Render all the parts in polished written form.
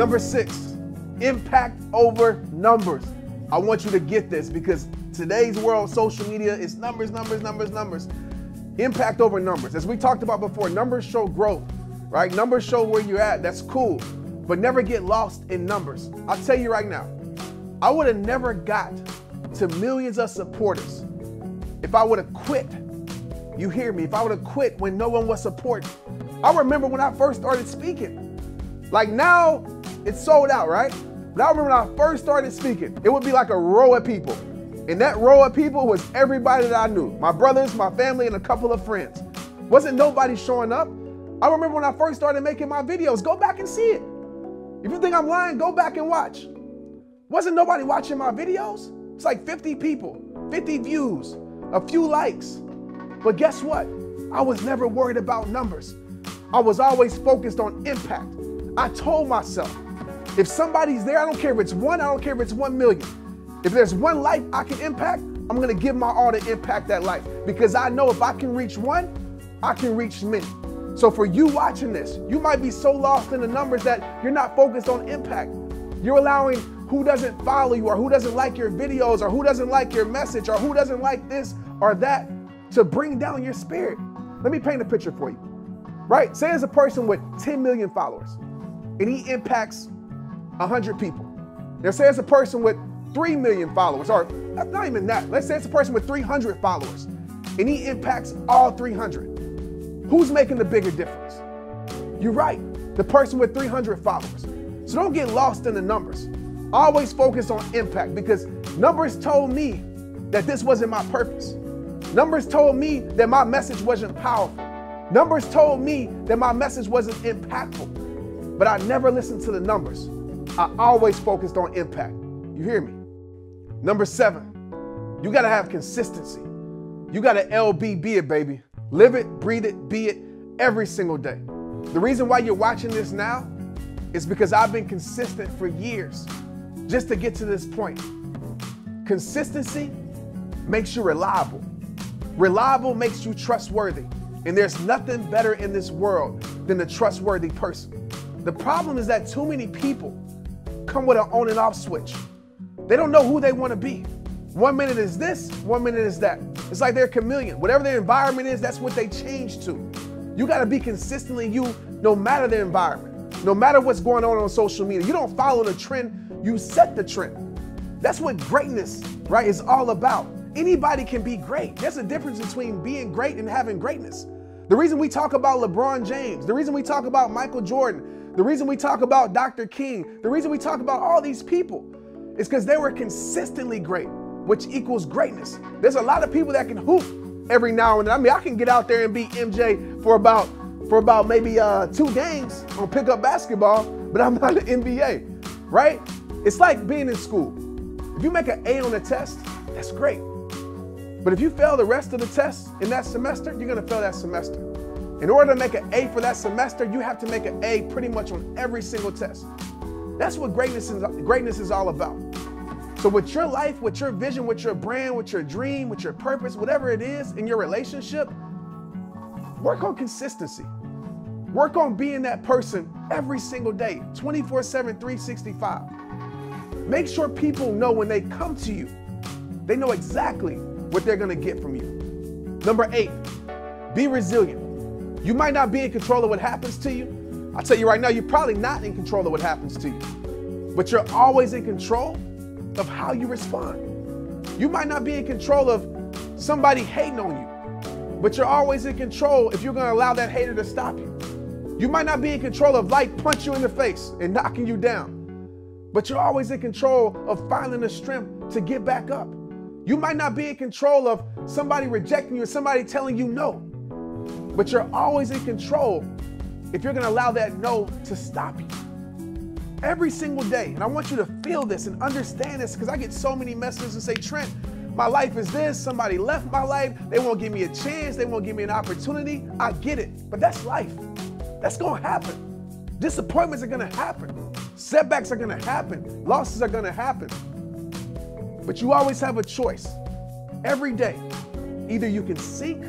Number 6, impact over numbers. I want you to get this because today's world, social media is numbers, numbers, numbers, numbers. Impact over numbers. As we talked about before, numbers show growth, right? Numbers show where you're at. That's cool. But never get lost in numbers. I'll tell you right now, I would have never got to millions of supporters if I would have quit. You hear me? If I would have quit when no one was supporting. I remember when I first started speaking. Like now, it's sold out, right? But I remember when I first started speaking, it would be like a row of people. And that row of people was everybody that I knew. My brothers, my family, and a couple of friends. Wasn't nobody showing up. I remember when I first started making my videos. Go back and see it. If you think I'm lying, go back and watch. Wasn't nobody watching my videos? It's like 50 people, 50 views, a few likes. But guess what? I was never worried about numbers. I was always focused on impact. I told myself, if somebody's there, I don't care if it's one, I don't care if it's 1 million. If there's one life I can impact, I'm gonna give my all to impact that life because I know if I can reach one, I can reach many. So for you watching this, you might be so lost in the numbers that you're not focused on impact. You're allowing who doesn't follow you or who doesn't like your videos or who doesn't like your message or who doesn't like this or that to bring down your spirit. Let me paint a picture for you, right? Say there's a person with 10 million followers and he impacts 100 people. Now say there's a person with 3 million followers, or not even that. Let's say it's a person with 300 followers and he impacts all 300. Who's making the bigger difference? You're right, the person with 300 followers. So don't get lost in the numbers. Always focus on impact because numbers told me that this wasn't my purpose. Numbers told me that my message wasn't powerful. Numbers told me that my message wasn't impactful. But I never listened to the numbers. I always focused on impact. You hear me? Number 7, you gotta have consistency. You gotta LBB it, baby. Live it, breathe it, be it every single day. The reason why you're watching this now is because I've been consistent for years just to get to this point. Consistency makes you reliable. Reliable makes you trustworthy. And there's nothing better in this world than a trustworthy person. The problem is that too many people come with an on and off switch. They don't know who they want to be. 1 minute is this, 1 minute is that. It's like they're a chameleon. Whatever their environment is, that's what they change to. You got to be consistently you no matter the environment, no matter what's going on social media. You don't follow the trend, you set the trend. That's what greatness, right, is all about. Anybody can be great. There's a difference between being great and having greatness. The reason we talk about LeBron James, the reason we talk about Michael Jordan, the reason we talk about Dr. King, the reason we talk about all these people is because they were consistently great, which equals greatness. There's a lot of people that can hoop every now and then. I mean, I can get out there and beat MJ for about maybe 2 games on pickup basketball, but I'm not in the NBA, right? It's like being in school. If you make an A on a test, that's great. But if you fail the rest of the tests in that semester, you're gonna fail that semester. In order to make an A for that semester, you have to make an A pretty much on every single test. That's what greatness is all about. So with your life, with your vision, with your brand, with your dream, with your purpose, whatever it is in your relationship, work on consistency. Work on being that person every single day, 24/7, 365. Make sure people know when they come to you, they know exactly what they're gonna get from you. Number 8, be resilient. You might not be in control of what happens to you. I'll tell you right now, you're probably not in control of what happens to you, but you're always in control of how you respond. You might not be in control of somebody hating on you, but you're always in control if you're gonna allow that hater to stop you. You might not be in control of life punch you in the face and knocking you down, but you're always in control of finding the strength to get back up. You might not be in control of somebody rejecting you or somebody telling you no, but you're always in control if you're gonna allow that no to stop you. Every single day, and I want you to feel this and understand this because I get so many messages and say, Trent, my life is this, somebody left my life, they won't give me a chance, they won't give me an opportunity. I get it, but that's life. That's gonna happen. Disappointments are gonna happen. Setbacks are gonna happen. Losses are gonna happen. But you always have a choice. Every day, either you can sink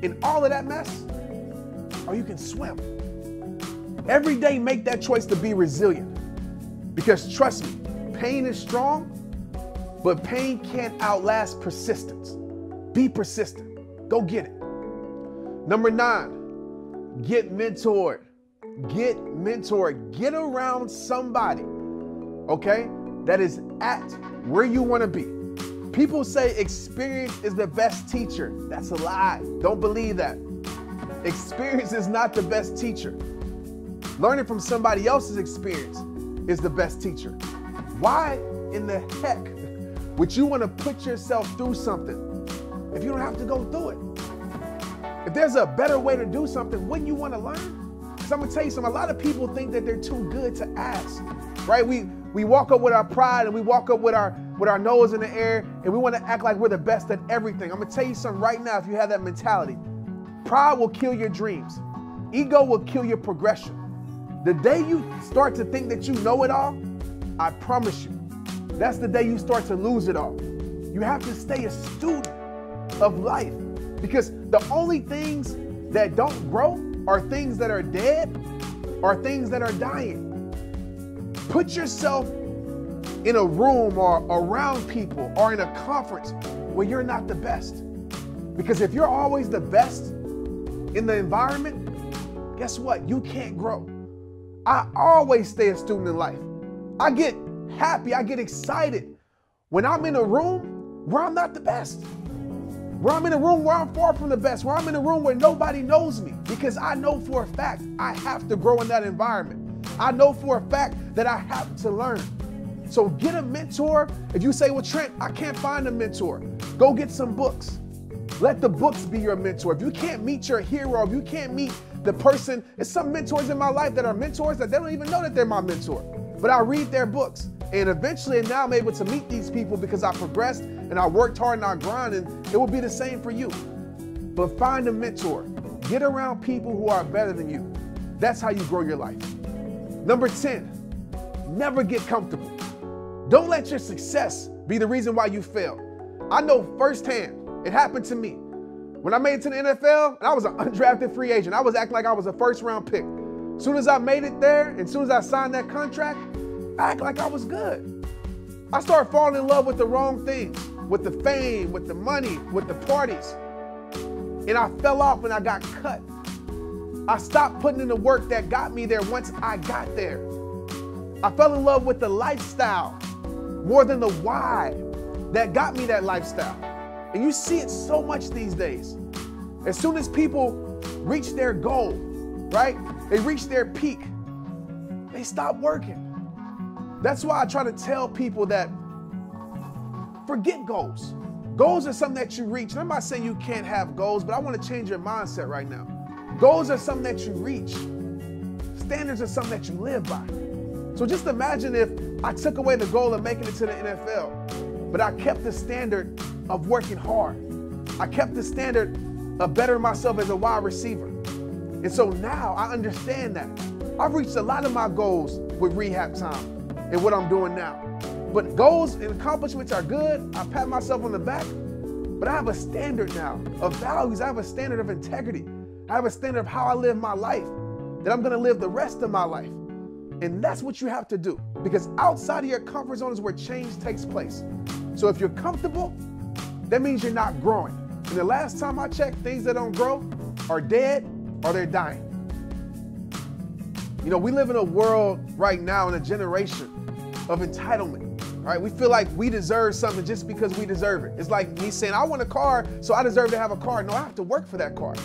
in all of that mess or you can swim. Every day, make that choice to be resilient. Because trust me, pain is strong, but pain can't outlast persistence. Be persistent. Go get it. Number 9, get mentored. Get mentored. Get around somebody, okay, that is at where you want to be. People say experience is the best teacher. That's a lie. Don't believe that. Experience is not the best teacher. Learning from somebody else's experience is the best teacher. Why in the heck would you want to put yourself through something if you don't have to go through it? If there's a better way to do something, wouldn't you want to learn? Because I'm going to tell you something, a lot of people think that they're too good to ask, right? We walk up with our pride and we walk up with our nose in the air and we want to act like we're the best at everything. I'm going to tell you something right now, if you have that mentality, pride will kill your dreams. Ego will kill your progression. The day you start to think that you know it all, I promise you, that's the day you start to lose it all. You have to stay a student of life, because the only things that don't grow are things that are dead or things that are dying. Put yourself in a room or around people or in a conference where you're not the best. Because if you're always the best in the environment, guess what? You can't grow. I always stay a student in life. I get happy, I get excited when I'm in a room where I'm not the best. Where I'm in a room where I'm far from the best. Where I'm in a room where nobody knows me. Because I know for a fact I have to grow in that environment. I know for a fact that I have to learn. So get a mentor. If you say, well, Trent, I can't find a mentor, go get some books. Let the books be your mentor. If you can't meet your hero, if you can't meet the person, there's some mentors in my life that are mentors that they don't even know that they're my mentor. But I read their books. And eventually now I'm able to meet these people because I progressed and I worked hard and I grind, and it will be the same for you. But find a mentor. Get around people who are better than you. That's how you grow your life. Number 10, never get comfortable. Don't let your success be the reason why you fail. I know firsthand, it happened to me. When I made it to the NFL, and I was an undrafted free agent, I was acting like I was a first-round pick. As soon as I made it there, and as soon as I signed that contract, I acted like I was good. I started falling in love with the wrong things, with the fame, with the money, with the parties. And I fell off and I got cut. I stopped putting in the work that got me there once I got there. I fell in love with the lifestyle more than the why that got me that lifestyle. And you see it so much these days. As soon as people reach their goal, right? They reach their peak, they stop working. That's why I try to tell people that forget goals. Goals are something that you reach. And I'm not saying you can't have goals, but I want to change your mindset right now. Goals are something that you reach. Standards are something that you live by. So just imagine if I took away the goal of making it to the NFL, but I kept the standard of working hard. I kept the standard of bettering myself as a wide receiver. And so now I understand that. I've reached a lot of my goals with rehab time and what I'm doing now. But goals and accomplishments are good. I pat myself on the back, but I have a standard now of values. I have a standard of integrity. I have a standard of how I live my life, that I'm gonna live the rest of my life. And that's what you have to do, because outside of your comfort zone is where change takes place. So if you're comfortable, that means you're not growing. And the last time I checked, things that don't grow are dead or they're dying. You know, we live in a world right now, in a generation of entitlement, right? We feel like we deserve something just because we deserve it. It's like me saying, I want a car, so I deserve to have a car. No, I have to work for that car.